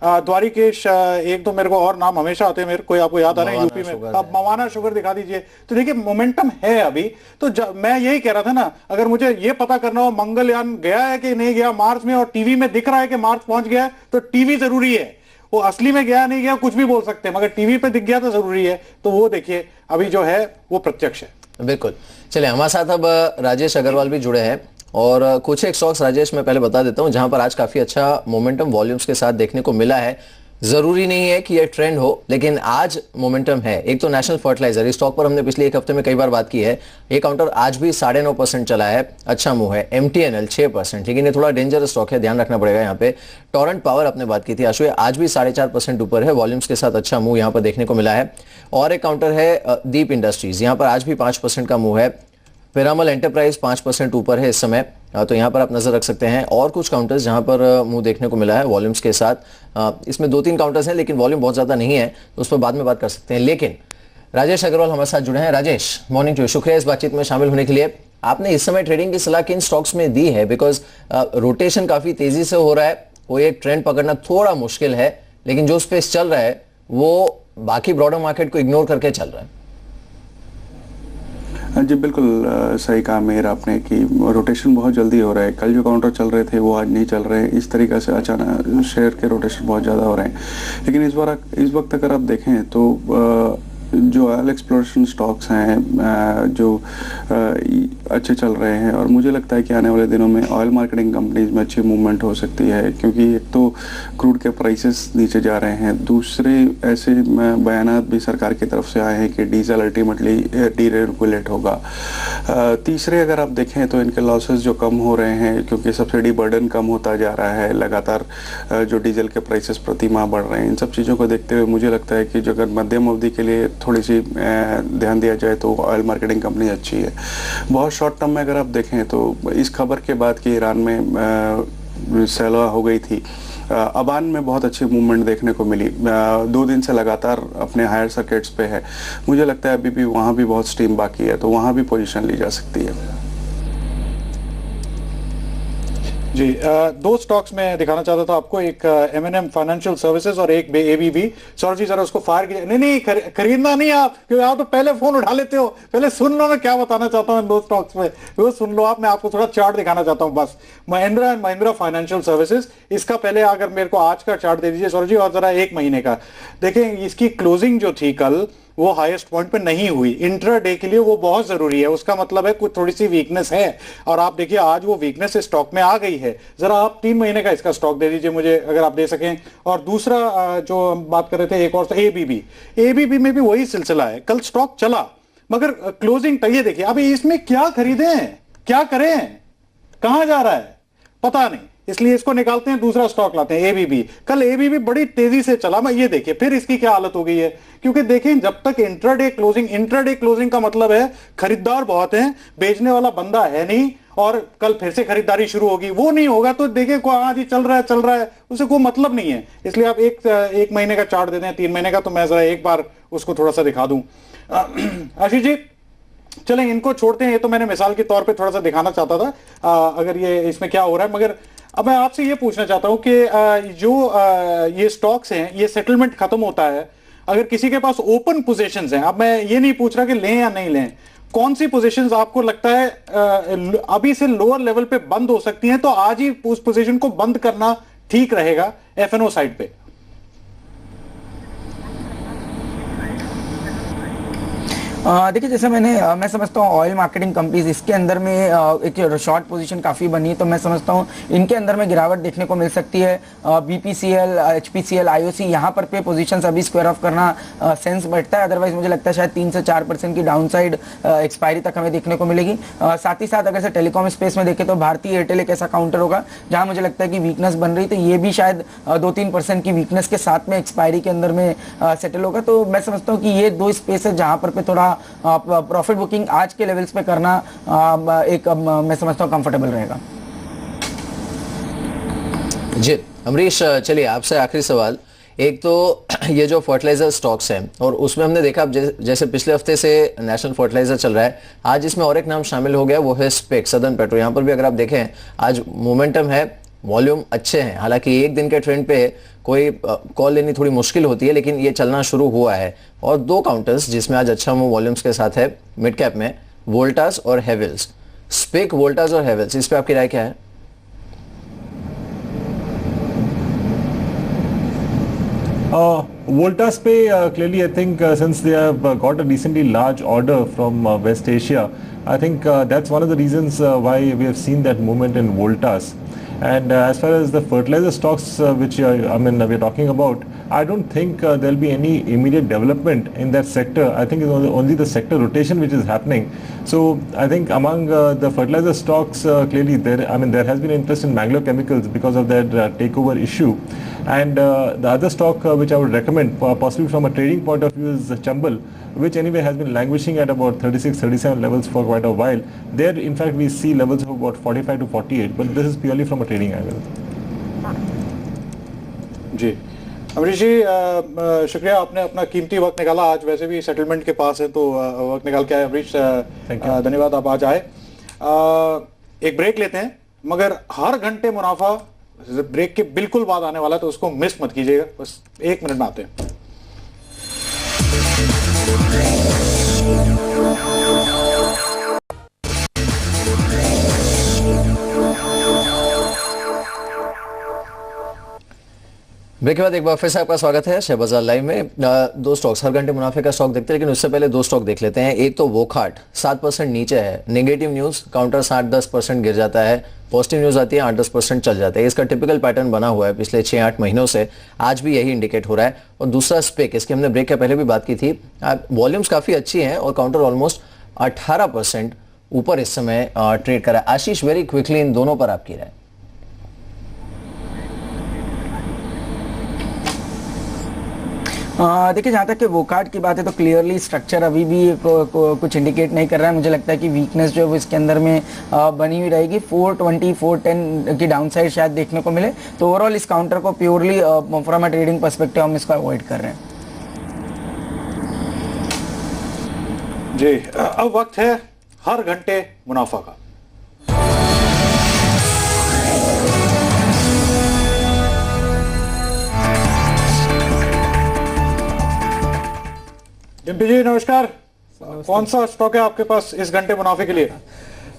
द्वारिकेश, एक तो मेरे को और नाम हमेशा आते हैं, मेरे कोई आपको याद आ रहे हैं यूपी में, अब मवाना शुगर दिखा दीजिए। तो देखिए मोमेंटम है अभी। तो मैं यही कह रहा था ना, अगर मुझे ये पता करना हो मंगलयान गया है कि नहीं गया मार्स में, और टीवी में दिख रहा है कि मार्स पहुंच गया है, तो टीवी जरूरी है। वो असली में गया नहीं गया कुछ भी बोल सकते हैं, मगर टीवी पे दिख गया तो जरूरी है। तो वो देखिए अभी जो है वो प्रत्यक्ष है। बिल्कुल। चलिए हमारे साथ अब राजेश अग्रवाल भी जुड़े हैं, और कुछ एक स्टॉक्स राजेश मैं पहले बता देता हूं जहां पर आज काफी अच्छा मोमेंटम वॉल्यूम्स के साथ देखने को मिला है। जरूरी नहीं है कि ये ट्रेंड हो, लेकिन आज मोमेंटम है। एक तो नेशनल फर्टिलाइजर, इस स्टॉक पर हमने पिछले एक हफ्ते में कई बार बात की है। ये काउंटर आज भी 9.5% चला है, अच्छा मूव है। MTNL 6%, लेकिन ये थोड़ा डेंजरस स्टॉक है, ध्यान रखना पड़ेगा यहाँ पे। टोरेंट पावर आपने बात की थी आशु, आज भी 4.5% ऊपर है, वॉल्यूम्स के साथ अच्छा मूव यहाँ पर देखने को मिला है। और एक काउंटर है दीप इंडस्ट्रीज, यहाँ पर आज भी 5% का मूव है। पिरामल एंटरप्राइज 5% ऊपर है इस समय, तो यहाँ पर आप नजर रख सकते हैं। और कुछ काउंटर्स जहाँ पर मुंह देखने को मिला है वॉल्यूम्स के साथ। इसमें 2-3 काउंटर्स हैं, लेकिन वॉल्यूम बहुत ज्यादा नहीं है, तो उस पर बाद में बात कर सकते हैं। लेकिन राजेश अग्रवाल हमारे साथ जुड़े हैं। राजेश, मॉर्निंग टू, शुक्रिया इस बातचीत में शामिल होने के लिए। आपने इस समय ट्रेडिंग की सलाह किन स्टॉक्स में दी है? बिकॉज रोटेशन काफी तेजी से हो रहा है, वो एक ट्रेंड पकड़ना थोड़ा मुश्किल है, लेकिन जो स्पेस चल रहा है वो बाकी ब्रॉडर मार्केट को इग्नोर करके चल रहा है। जी बिल्कुल सही कहा मेहर आपने कि रोटेशन बहुत जल्दी हो रहा है। कल जो काउंटर चल रहे थे वो आज नहीं चल रहे हैं, इस तरीके से अचानक शेयर के रोटेशन बहुत ज़्यादा हो रहे हैं। लेकिन इस वक्त अगर आप देखें तो जो ऑयल एक्सप्लोरेशन स्टॉक्स हैं जो अच्छे चल रहे हैं, और मुझे लगता है कि आने वाले दिनों में ऑयल मार्केटिंग कंपनीज में अच्छी मूवमेंट हो सकती है, क्योंकि एक तो क्रूड के प्राइसेस नीचे जा रहे हैं, दूसरे ऐसे बयानात भी सरकार की तरफ से आए हैं कि डीजल अल्टीमेटली डीरेगुलेट होगा। तीसरे अगर आप देखें तो इनके लॉसेस जो कम हो रहे हैं, क्योंकि सब्सिडी बर्डन कम होता जा रहा है, लगातार जो डीजल के प्राइसेस प्रति माह बढ़ रहे हैं, इन सब चीज़ों को देखते हुए मुझे लगता है कि जो अगर मध्यम अवधि के लिए थोड़ी सी ध्यान दिया जाए तो ऑयल मार्केटिंग कंपनी अच्छी है। बहुत शॉर्ट टर्म में अगर आप देखें तो इस खबर के बाद कि ईरान में सैलवा हो गई थी, अबान में बहुत अच्छी मूवमेंट देखने को मिली। 2 दिन से लगातार अपने हायर सर्किट्स पे है। मुझे लगता है अभी भी वहाँ भी बहुत स्टीम बाकी है, तो वहाँ भी पोजीशन ली जा सकती है। जी, 2 स्टॉक्स में दिखाना चाहता था आपको, एक M&M फाइनेंशियल सर्विसेज और एक ABB। सौरभ जी जरा उसको फायर कीजिए। नहीं खरीदना नहीं आप, क्योंकि आप तो पहले फोन उठा लेते हो। पहले सुन लो ना क्या बताना चाहता हूँ 2 स्टॉक्स में, वो सुन लो आप। मैं आपको थोड़ा चार्ट दिखाना चाहता हूँ बस। Mahindra and Mahindra financial services, इसका पहले अगर मेरे को आज का चार्ट दे दीजिए सौरभ जी, और जरा 1 महीने का देखें। इसकी क्लोजिंग जो थी कल वो हाईएस्ट पॉइंट पे नहीं हुई। इंट्रा डे के लिए वो बहुत जरूरी है, उसका मतलब है कुछ थोड़ी सी वीकनेस है, और आप देखिए आज वो वीकनेस स्टॉक में आ गई है। जरा आप 3 महीने का इसका स्टॉक दे दीजिए मुझे, अगर आप दे सकें। और दूसरा जो हम बात कर रहे थे, एक और ABB में भी वही सिलसिला है। कल स्टॉक चला मगर क्लोजिंग ये देखिए। अभी इसमें क्या खरीदे, क्या करें, कहां जा रहा है पता नहीं, इसलिए इसको निकालते हैं, दूसरा स्टॉक लाते हैं ABB। कल ABB बड़ी तेजी से चला, मैं ये देखिए फिर इसकी क्या हालत हो गई है। क्योंकि देखें जब तक इंट्राडे क्लोजिंग का मतलब है खरीदार बहुत हैं, बेचने वाला बंदा है नहीं, और कल फिर से खरीदारी शुरू होगी। वो नहीं होगा तो देखिए आज ही चल रहा है, उसे कोई मतलब नहीं है। इसलिए आप एक महीने का चार्ट देते हैं, 3 महीने का, तो मैं जरा एक बार उसको थोड़ा सा दिखा दूं। आशीष जी चलें इनको छोड़ते हैं, ये तो मैंने मिसाल के तौर पे थोड़ा सा दिखाना चाहता था अगर ये इसमें क्या हो रहा है। मगर अब मैं आपसे ये पूछना चाहता हूं कि जो ये स्टॉक्स हैं, ये सेटलमेंट खत्म होता है, अगर किसी के पास ओपन पोजीशंस हैं, अब मैं ये नहीं पूछ रहा कि लें या नहीं लें, कौन सी पोजीशंस आपको लगता है अभी से लोअर लेवल पे बंद हो सकती हैं, तो आज ही उस पोजीशन को बंद करना ठीक रहेगा एफएनओ साइड पे? देखिए, जैसे मैं समझता हूँ ऑयल मार्केटिंग कंपनीज, इसके अंदर में एक शॉर्ट पोजीशन काफ़ी बनी है, तो मैं समझता हूँ इनके अंदर में गिरावट देखने को मिल सकती है। बीपीसीएल, एचपीसीएल, आईओसी, यहाँ पर पे पोजीशंस अभी स्क्वायर ऑफ करना सेंस बैठता है। अदरवाइज मुझे लगता है शायद 3 से 4% की डाउन साइड एक्सपायरी तक हमें देखने को मिलेगी। साथ ही साथ अगर से टेलीकॉम स्पेस में देखें तो भारतीय एयरटेल एक ऐसा काउंटर होगा जहाँ मुझे लगता है कि वीकनेस बन रही, तो ये भी शायद 2-3% की वीकनेस के साथ में एक्सपायरी के अंदर में सेटल होगा। तो मैं समझता हूँ कि ये दो स्पेस है जहाँ पर थोड़ा प्रॉफिट बुकिंग आज के लेवल्स पे करना एक मैं समझता हूँ कंफर्टेबल रहेगा। जी अमरीश, चलिए आपसे आखिरी सवाल। एक तो ये जो फर्टिलाइजर स्टॉक्स हैं और उसमें हमने देखा जैसे पिछले हफ्ते से नेशनल फर्टिलाइजर चल रहा है, आज इसमें और एक नाम शामिल हो गया, वो है स्पेक, सदर्न पेट्रो। यहाँ पर भी अगर आप देखें आज मोमेंटम है, वॉल्यूम अच्छे हैं। हालांकि एक दिन के ट्रेंड पे कोई कॉल लेनी थोड़ी मुश्किल होती है, लेकिन ये चलना शुरू हुआ है। और दो काउंटर्स जिसमें आज अच्छा मूव वॉल्यूम्स के साथ है मिड कैप में, वोल्टास और हेवेल्स। स्पेक, वोल्टास और हेवेल्स, इस पे आपकी राय क्या है? Voltas Pay, clearly I think since they have got a decently large order from West Asia, I think that's one of the reasons why we have seen that movement in Voltas. And as far as the fertilizer stocks which we're talking about, I don't think there'll be any immediate development in that sector. I think it's only the sector rotation which is happening. So I think among the fertilizer stocks, clearly there has been interest in Mangalore Chemicals because of that takeover issue. And the other stock which I would recommend, possibly from a trading point of view, is Chambal, which anyway has been languishing at about 36-37 levels for quite a while. There, in fact, we see levels of about 45 to 48, but this is purely from a trading angle. जी अमरीश जी, शुक्रिया, आपने अपना कीमती वक्त निकाला। आज वैसे भी settlement के पास है तो वक्त निकाल के आए अमरीश, धन्यवाद, आप आज आए। एक ब्रेक लेते हैं, मगर हर घंटे मुनाफा ब्रेक के बिल्कुल बाद आने वाला है, तो उसको मिस मत कीजिएगा। बस 1 मिनट में आते हैं। ब्रेक के बाद एक बार फिर से आपका स्वागत है शेयर बाजार लाइव में। दो स्टॉक्स, हर घंटे मुनाफे का स्टॉक देखते हैं, लेकिन उससे पहले दो स्टॉक देख लेते हैं। एक तो वोकहार्ट 7% नीचे है, नेगेटिव न्यूज, काउंटर 7-10% गिर जाता है, पॉजिटिव न्यूज आती है 8-10% चल जाता है। इसका टिपिकल पैटर्न बना हुआ है पिछले 6-8 महीनों से, आज भी यही इंडिकेट हो रहा है। और दूसरा स्पेक, इसकी हमने ब्रेक के पहले भी बात की थी, वॉल्यूम्स काफी अच्छी हैं और काउंटर ऑलमोस्ट 18% ऊपर इस समय ट्रेड करा है। आशीष, वेरी क्विकली इन दोनों पर आपकी राय? देखिए, जहाँ तक कि वोकहार्ट की बात है तो क्लियरली स्ट्रक्चर अभी भी कुछ इंडिकेट नहीं कर रहा है। मुझे लगता है कि वीकनेस जो है वो इसके अंदर में बनी हुई रहेगी। 420, 410 की डाउन साइड शायद देखने को मिले, तो ओवरऑल इस काउंटर को purely from a trading perspective हम इसको अवॉइड कर रहे हैं। जी, अब वक्त है हर घंटे मुनाफा का। डिम्पी जी नमस्कार, कौन सा स्टॉक है आपके पास इस घंटे मुनाफे के लिए?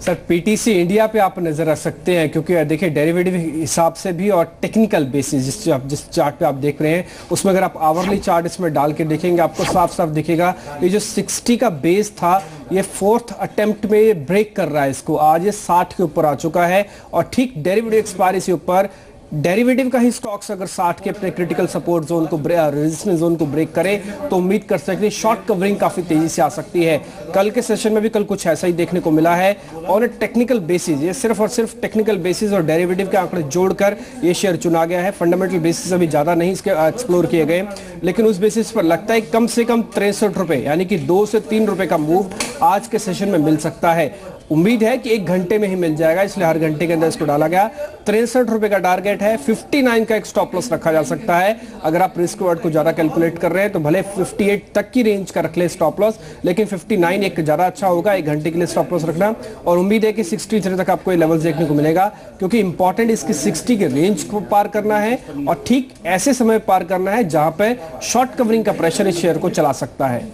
सर पीटीसी इंडिया पे आप नजर रख सकते हैं, क्योंकि देखिए डेरिवेटिव हिसाब से भी और टेक्निकल बेसिस जिस चार्ट पे आप देख रहे हैं उसमें अगर आप आवरली चार्ट इसमें डाल के देखेंगे आपको साफ साफ दिखेगा ये जो 60 का बेस था ये 4th अटेम्प्ट में ये ब्रेक कर रहा है इसको। आज ये 60 के ऊपर आ चुका है और ठीक डेरिवेटिव एक्सपायरी से ऊपर डेरिवेटिव का ही स्टॉक्स अगर 60 के अपने क्रिटिकल सपोर्ट जोन को रेजिस्टेंस जोन को ब्रेक करे तो उम्मीद कर सकते हैं शॉर्ट कवरिंग काफी तेजी से आ सकती है। कल के सेशन में भी कल कुछ ऐसा ही देखने को मिला है और टेक्निकल बेसिस, ये सिर्फ और सिर्फ टेक्निकल बेसिस और डेरिवेटिव के आंकड़े जोड़कर ये शेयर चुना गया है। फंडामेंटल बेसिस अभी ज्यादा नहीं इसके एक्सप्लोर किए गए, लेकिन उस बेसिस पर लगता है कम से कम 63 रुपए यानी कि 2 से 3 रुपए का मूव आज के सेशन में मिल सकता है। उम्मीद है कि 1 घंटे में ही मिल जाएगा, इसलिए हर घंटे के अंदर इसको डाला गया। 63 रुपए का टारगेट है, 59 का एक स्टॉप लॉस रखा जा सकता है। अगर आप रिस्क रिवॉर्ड को ज्यादा कैलकुलेट कर रहे हैं तो भले 58 तक की रेंज का रख ले स्टॉप लॉस, लेकिन 59 एक ज्यादा अच्छा होगा 1 घंटे के लिए स्टॉप लॉस रखना। और उम्मीद है कि 63 तक आपको ये लेवल्स देखने को मिलेगा, क्योंकि इंपॉर्टेंट इसकी 60 के रेंज को पार करना है और ठीक ऐसे समय पार करना है जहां पे शॉर्ट कवरिंग का प्रेशर इस शेयर को चला सकता है।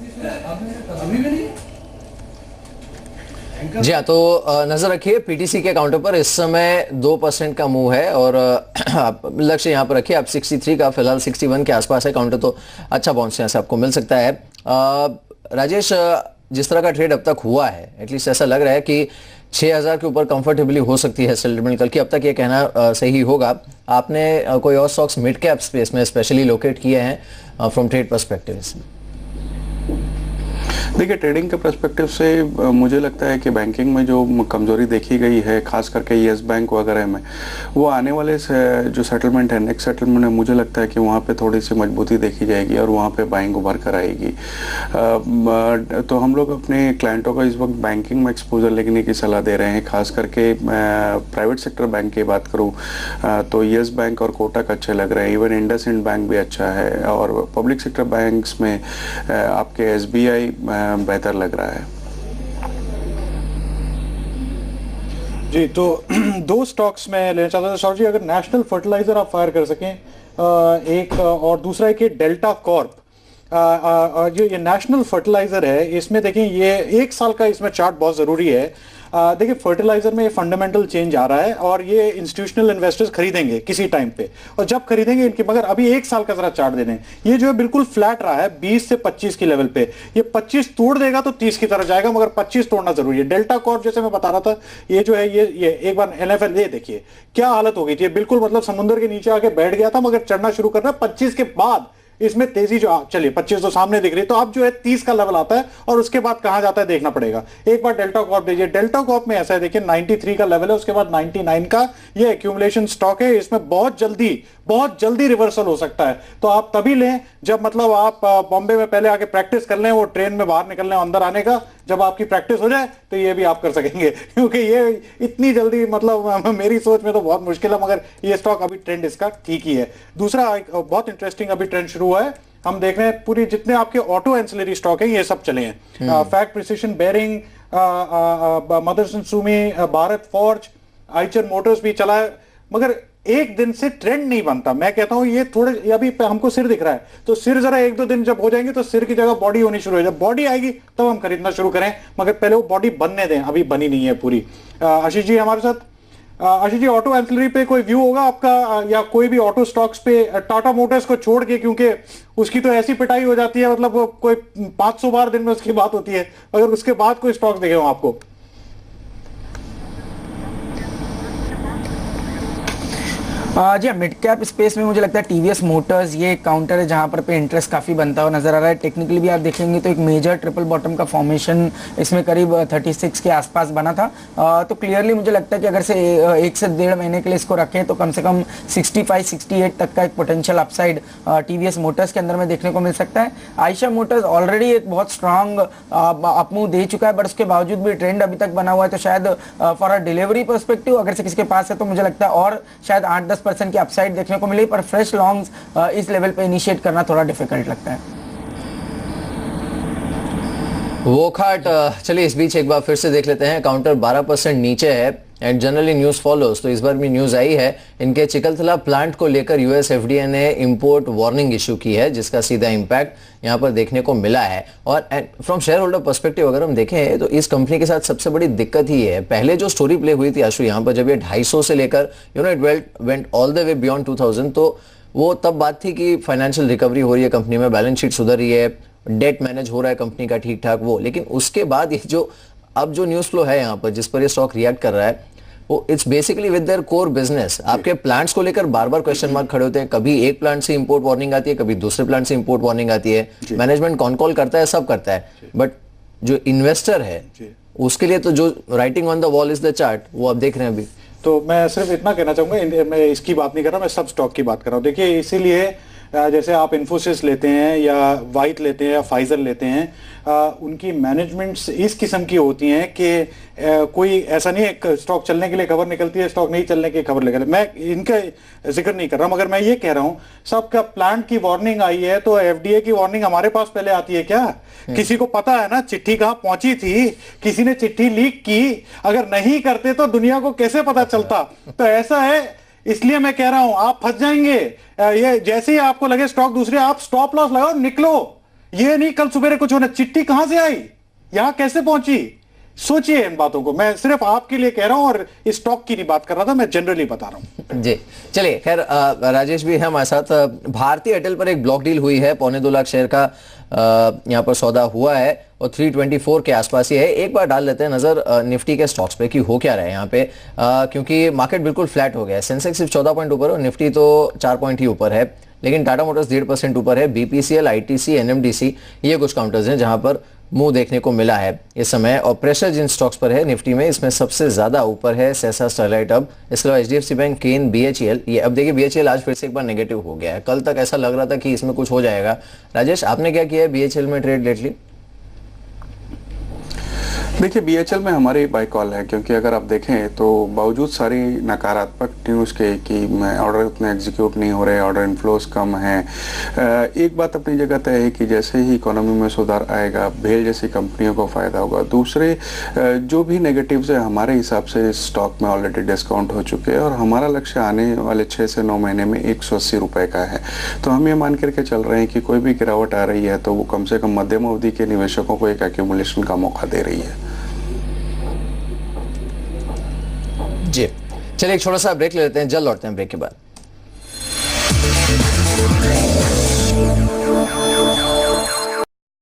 जी हाँ, तो नजर रखिए पीटीसी के काउंटर पर इस समय 2% का मूव है और आप लक्ष्य यहाँ पर रखिए। आप 63 का, फिलहाल 61 के आसपास है काउंटर, तो अच्छा बाउंस यहाँ से आपको मिल सकता है। राजेश, जिस तरह का ट्रेड अब तक हुआ है, एटलीस्ट ऐसा लग रहा है कि 6000 के ऊपर कंफर्टेबली हो सकती है सेटलमेंट कल की। अब तक ये कहना सही होगा? आपने कोई और स्टॉक्स मिड कैप स्पेस में स्पेशली लोकेट किए हैं फ्रॉम ट्रेड पर्सपेक्टिव? देखिए, ट्रेडिंग के पर्सपेक्टिव से मुझे लगता है कि बैंकिंग में जो कमजोरी देखी गई है, खास करके येस बैंक वगैरह में, वो आने वाले जो सेटलमेंट है, नेक्स्ट सेटलमेंट है, मुझे लगता है कि वहाँ पे थोड़ी सी मजबूती देखी जाएगी और वहाँ पे बाइंग उभर कर आएगी। तो हम लोग अपने क्लाइंटों का इस वक्त बैंकिंग में एक्सपोजर लेने की सलाह दे रहे हैं। खास करके प्राइवेट सेक्टर बैंक की बात करूँ तो येस बैंक और कोटक अच्छे लग रहे हैं, इवन इंडसइंड बैंक भी अच्छा है, और पब्लिक सेक्टर बैंक्स में आपके एसबीआई बेहतर लग रहा है। जी, तो 2 स्टॉक्स में लेना चाहता था सौरभ जी। अगर नेशनल फर्टिलाइजर आप फायर कर सकें, एक और दूसरा है कि डेल्टा कॉर्प। जो ये नेशनल फर्टिलाइजर है, इसमें देखें ये 1 साल का इसमें चार्ट बहुत जरूरी है। देखिए, फर्टिलाइजर में ये फंडामेंटल चेंज आ रहा है और ये इंस्टीट्यूशनल इन्वेस्टर्स खरीदेंगे किसी टाइम पे, और जब खरीदेंगे इनके, मगर अभी 1 साल का जरा चार्ट दे दें। ये जो है बिल्कुल फ्लैट रहा है 20 से 25 की लेवल पे। ये 25 तोड़ देगा तो 30 की तरफ जाएगा, मगर 25 तोड़ना जरूरी है। डेल्टा कॉर्प जैसे मैं बता रहा था, ये जो है ये एक बार एनएफएल ये देखिए क्या हालत हो गई थी, बिल्कुल मतलब समुद्र के नीचे आके बैठ गया था, मगर चढ़ना शुरू करना 25 के बाद इसमें तेजी जो चलिए 25 तो सामने दिख रही है, तो अब जो है 30 का लेवल आता है और उसके बाद कहां जाता है देखना पड़ेगा। एक बार डेल्टा कॉर्प देखिए, डेल्टा कॉर्प में ऐसा है, देखिए 93 का लेवल है, उसके बाद 99 का ये एक्यूमुलेशन स्टॉक है। इसमें बहुत जल्दी रिवर्सल हो सकता है, तो आप तभी लें जब मतलब आप बॉम्बे में पहले आके प्रैक्टिस कर लें, वो ट्रेन में बाहर निकलने अंदर आने का, जब आपकी प्रैक्टिस हो जाए तो ये भी आप कर सकेंगे, क्योंकि ये इतनी जल्दी मतलब मेरी सोच में तो बहुत मुश्किल है, मगर ये स्टॉक अभी ट्रेंड इसका ठीक ही है। दूसरा बहुत इंटरेस्टिंग अभी ट्रेंड शुरू हुआ है, हम देख रहे हैं पूरी जितने आपके ऑटो एंसिलरी स्टॉक है ये सब चले हैं। फैक्ट प्रिसिशन बेरिंग, मदरसन सुमी, भारत फॉर्ज, आइचर मोटर्स भी चला है, मगर एक दिन से ट्रेंड नहीं बनता। मैं कहता हूं ये थोड़े, अभी हमको सिर दिख रहा है, तो सिर जरा 1-2 दिन जब हो जाएंगे तो सिर की जगह बॉडी होनी शुरू हो जाए। जब बॉडी आएगी तब हम खरीदना शुरू करें, मगर पहले वो बॉडी बनने दें, अभी बनी नहीं है पूरी। आशीष जी हमारे साथ। आशीष जी, ऑटो एंसिलरी पे कोई व्यू होगा आपका, या कोई भी ऑटो स्टॉक्स पे, टाटा मोटर्स को छोड़ के, क्योंकि उसकी तो ऐसी पिटाई हो जाती है, मतलब कोई 500 बार दिन में उसकी बात होती है, अगर उसके बाद कोई स्टॉक्स दिखे हो आपको? जी, मिड कैप स्पेस में मुझे लगता है टीवीएस मोटर्स ये काउंटर है जहां पर पे इंटरेस्ट काफ़ी बनता हुआ नजर आ रहा है। टेक्निकली भी आप देखेंगे तो एक मेजर ट्रिपल बॉटम का फॉर्मेशन इसमें करीब 36 के आसपास बना था। तो क्लियरली मुझे लगता है कि अगर से 1 से 1.5 महीने के लिए इसको रखें तो कम से कम 65-68 तक का एक पोटेंशियल अपसाइड टीवीएस मोटर्स के अंदर में देखने को मिल सकता है। आयशा मोटर्स ऑलरेडी एक बहुत स्ट्रांग अपमूव दे चुका है, बट उसके बावजूद भी ट्रेंड अभी तक बना हुआ है, तो शायद फॉर अ डिलीवरी पर्सपेक्टिव अगर से किसी के पास है तो मुझे लगता है और शायद 8-10% की अपसाइड देखने को मिली, पर फ्रेश लॉन्ग्स इस लेवल पे इनिशिएट करना थोड़ा डिफिकल्ट लगता है। वोखाट, चलिए इस बीच एक बार फिर से देख लेते हैं, काउंटर 12% नीचे है एंड जनरली न्यूज फॉलोज, तो इस बार भी न्यूज आई है। इनके चिकलथला प्लांट को लेकर यूएस एफडीए ने इंपोर्ट वार्निंग इशू की है, जिसका सीधा इंपैक्ट यहां पर देखने को मिला है। और फ्रॉम शेयर होल्डर पर्सपेक्टिव अगर हम देखें तो इस कंपनी के साथ सबसे बड़ी दिक्कत ही है, पहले जो स्टोरी प्ले हुई थी आशु यहां पर, जब ये 250 से लेकर it went all the way beyond 2000, तो वो तब बात थी कि फाइनेंशियल रिकवरी हो रही है कंपनी में, बैलेंस शीट सुधर रही है, डेट मैनेज हो रहा है कंपनी का ठीक ठाक वो। लेकिन उसके बाद ये जो अब जो न्यूज फ्लो है यहाँ पर, जिस पर ये स्टॉक रिएक्ट कर रहा है, वो it's basically with their core business. आपके प्लांट्स को लेकर बार बार क्वेश्चन मार्क खड़े होते हैं, कभी एक प्लांट से इंपोर्ट वार्निंग आती है, कभी दूसरे प्लांट से इंपोर्ट वार्निंग आती है, मैनेजमेंट कॉन कॉल करता है, सब करता है, बट जो इन्वेस्टर है उसके लिए तो जो writing on the wall is the chart, वो आप देख रहे हैं अभी। तो मैं सिर्फ इतना कहना चाहूंगा, मैं इसकी बात नहीं कर रहा, मैं सब स्टॉक की बात कर रहा हूँ। देखिए, इसीलिए जैसे आप इन्फोसिस लेते हैं या वाइट लेते हैं या फाइजर लेते हैं, उनकी मैनेजमेंट्स इस किस्म की होती हैं कि कोई ऐसा नहीं है स्टॉक चलने के लिए खबर निकलती है, स्टॉक नहीं चलने की खबर निकलती है। मैं इनका जिक्र नहीं कर रहा, मगर मैं ये कह रहा हूं सबका प्लांट की वार्निंग आई है तो एफडीए की वार्निंग हमारे पास पहले आती है क्या? किसी को पता है ना चिट्ठी कहां पहुंची थी, किसी ने चिट्ठी लीक की, अगर नहीं करते तो दुनिया को कैसे पता चलता? तो ऐसा है, इसलिए मैं कह रहा हूं आप फंस जाएंगे। ये जैसे ही आपको लगे स्टॉक दूसरे, आप स्टॉप लॉस लगाओ, निकलो। ये नहीं कल सुबह कुछ होना, चिट्ठी कहां से आई, यहां कैसे पहुंची, सोचिए इन बातों को। मैं सिर्फ आपके लिए कह रहा हूं और इस स्टॉक की नहीं बात कर रहा था, मैं जनरली बता रहा हूं। जी चलिए, खैर राजेश भी है हमारे साथ। भारतीय एयरटेल पर एक ब्लॉक डील हुई है, 2.25 लाख शेयर का यहाँ पर सौदा हुआ है और 324 के आसपास ही है। एक बार डाल लेते हैं नजर निफ्टी के स्टॉक्स पे कि हो क्या रहा है यहाँ पे, क्योंकि मार्केट बिल्कुल फ्लैट हो गया है। सेंसेक्स सिर्फ 14 पॉइंट ऊपर है और निफ्टी तो 4 पॉइंट ही ऊपर है, लेकिन टाटा मोटर्स 1.5% ऊपर है। बीपीसीएल, आईटीसी, एनएमडीसी ये कुछ काउंटर्स हैं जहां पर मुंह देखने को मिला है इस समय। और प्रेशर जिन स्टॉक्स पर है निफ्टी में, इसमें सबसे ज्यादा ऊपर है सहसा, स्टरलाइट, अब इसके अलावा एचडीएफसी बैंक, केन, बीएचईएल। ये अब देखिए बीएचईएल आज फिर से एक बार नेगेटिव हो गया है। कल तक ऐसा लग रहा था कि इसमें कुछ हो जाएगा। राजेश, आपने क्या किया है बीएचईएल में ट्रेड लेटली? देखिए बीएचएल में हमारी बाई कॉल है, क्योंकि अगर आप देखें तो बावजूद सारी नकारात्मक न्यूज़ के कि ऑर्डर उतने एग्जीक्यूट नहीं हो रहे, ऑर्डर इनफ्लोस कम है, एक बात अपनी जगह तय है कि जैसे ही इकोनॉमी में सुधार आएगा भेल जैसी कंपनियों को फ़ायदा होगा। दूसरे जो भी नेगेटिव्स है हमारे हिसाब से स्टॉक में ऑलरेडी डिस्काउंट हो चुके हैं और हमारा लक्ष्य आने वाले 6 से 9 महीने में 180 रुपये का है। तो हम ये मान करके चल रहे हैं कि कोई भी गिरावट आ रही है तो वो कम से कम मध्यम अवधि के निवेशकों को एक एक्यूमुलेशन का मौका दे रही है। जी चलिए, एक छोटा सा ब्रेक ले लेते हैं, जल्द लौटते हैं ब्रेक के बाद।